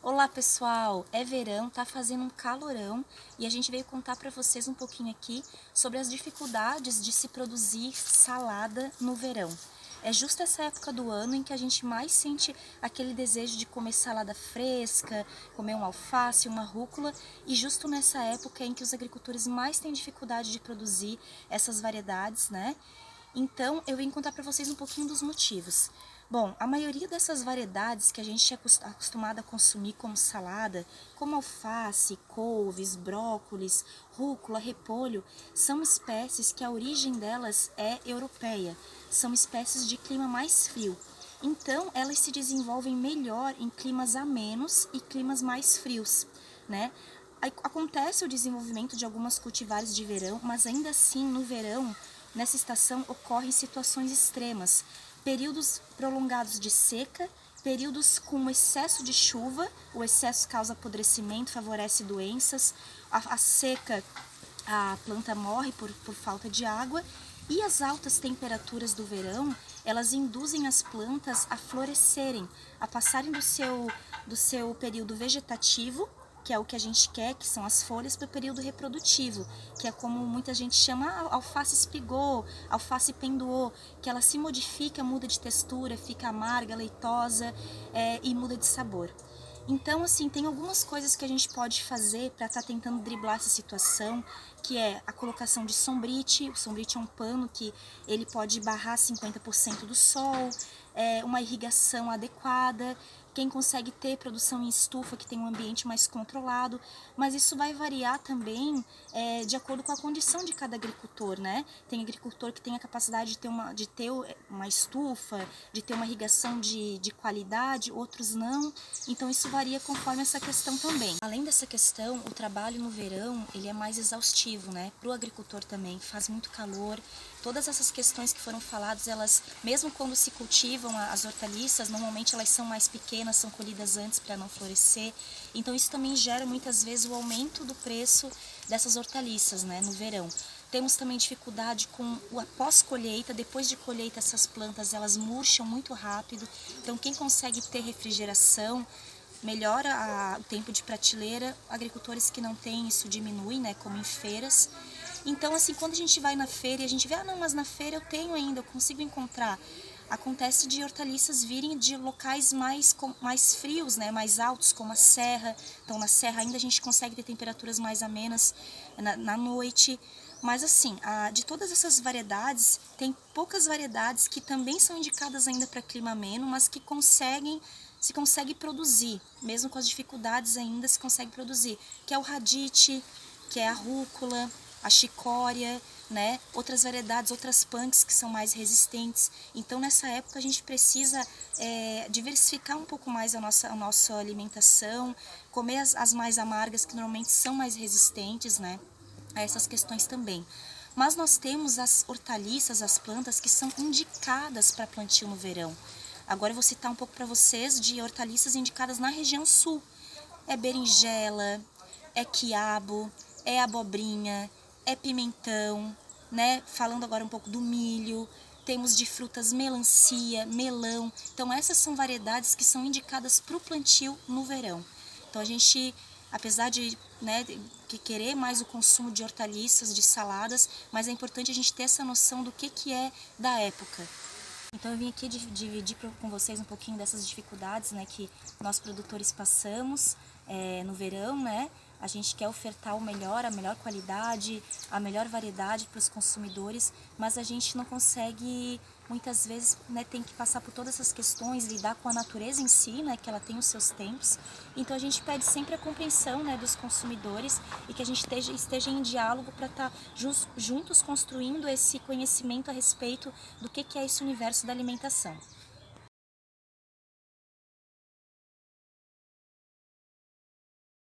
Olá pessoal, é verão, tá fazendo um calorão e a gente veio contar para vocês um pouquinho aqui sobre as dificuldades de se produzir salada no verão. É justo essa época do ano em que a gente mais sente aquele desejo de comer salada fresca, comer um alface, uma rúcula, e justo nessa época em que os agricultores mais têm dificuldade de produzir essas variedades, né? Então, eu vim contar para vocês um pouquinho dos motivos. Bom, a maioria dessas variedades que a gente é acostumado a consumir como salada, como alface, couves, brócolis, rúcula, repolho, são espécies que a origem delas é europeia. São espécies de clima mais frio. Então, elas se desenvolvem melhor em climas amenos e climas mais frios, né? Acontece o desenvolvimento de algumas cultivares de verão, mas ainda assim, no verão, nessa estação, ocorrem situações extremas, períodos prolongados de seca, períodos com excesso de chuva, o excesso causa apodrecimento, favorece doenças, a seca, a planta morre por falta de água, e as altas temperaturas do verão, elas induzem as plantas a florescerem, a passarem do seu período vegetativo, que é o que a gente quer, que são as folhas, para o período reprodutivo, que é como muita gente chama alface espigou, alface penduou, que ela se modifica, muda de textura, fica amarga, leitosa e muda de sabor. Então, assim, tem algumas coisas que a gente pode fazer para estar tentando driblar essa situação, que é a colocação de sombrite. O sombrite é um pano que ele pode barrar 50% do sol, uma irrigação adequada, quem consegue ter produção em estufa, que tem um ambiente mais controlado, mas isso vai variar também de acordo com a condição de cada agricultor, né? Tem agricultor que tem a capacidade de ter uma estufa, de ter uma irrigação de qualidade, outros não, então isso varia conforme essa questão também. Além dessa questão, o trabalho no verão, ele é mais exaustivo, né? Para o agricultor também, faz muito calor. Todas essas questões que foram faladas, elas, mesmo quando se cultivam as hortaliças, normalmente elas são mais pequenas, são colhidas antes para não florescer. Então isso também gera muitas vezes o aumento do preço dessas hortaliças, né, no verão. Temos também dificuldade com a pós-colheita. Depois de colheita, essas plantas elas murcham muito rápido. Então quem consegue ter refrigeração melhora o tempo de prateleira. Agricultores que não têm, isso diminui, né, como em feiras. Então, assim, quando a gente vai na feira e a gente vê, não, mas na feira eu tenho ainda, eu consigo encontrar. Acontece de hortaliças virem de locais mais frios, né, mais altos, como a serra. Então, na serra ainda a gente consegue ter temperaturas mais amenas na noite. Mas, assim, de todas essas variedades, tem poucas variedades que também são indicadas ainda para clima ameno, mas que se consegue produzir, mesmo com as dificuldades ainda se consegue produzir, que é o radite, que é a rúcula, a chicória, né? Outras variedades, outras punks que são mais resistentes. Então, nessa época, a gente precisa diversificar um pouco mais a nossa alimentação, comer as mais amargas, que normalmente são mais resistentes, né, a essas questões também. Mas nós temos as hortaliças, as plantas que são indicadas para plantio no verão. Agora eu vou citar um pouco para vocês de hortaliças indicadas na região sul. É berinjela, é quiabo, é abobrinha, é pimentão, né? Falando agora um pouco do milho, temos de frutas melancia, melão. Então essas são variedades que são indicadas para o plantio no verão. Então a gente, apesar de, né, de querer mais o consumo de hortaliças, de saladas, mas é importante a gente ter essa noção do que é da época. Então eu vim aqui dividir com vocês um pouquinho dessas dificuldades, né, que nós produtores passamos no verão, né? A gente quer ofertar o melhor, a melhor qualidade, a melhor variedade para os consumidores, mas a gente não consegue, muitas vezes, né, tem que passar por todas essas questões, lidar com a natureza em si, né, que ela tem os seus tempos. Então a gente pede sempre a compreensão, né, dos consumidores e que a gente esteja em diálogo para estar juntos construindo esse conhecimento a respeito do que é esse universo da alimentação.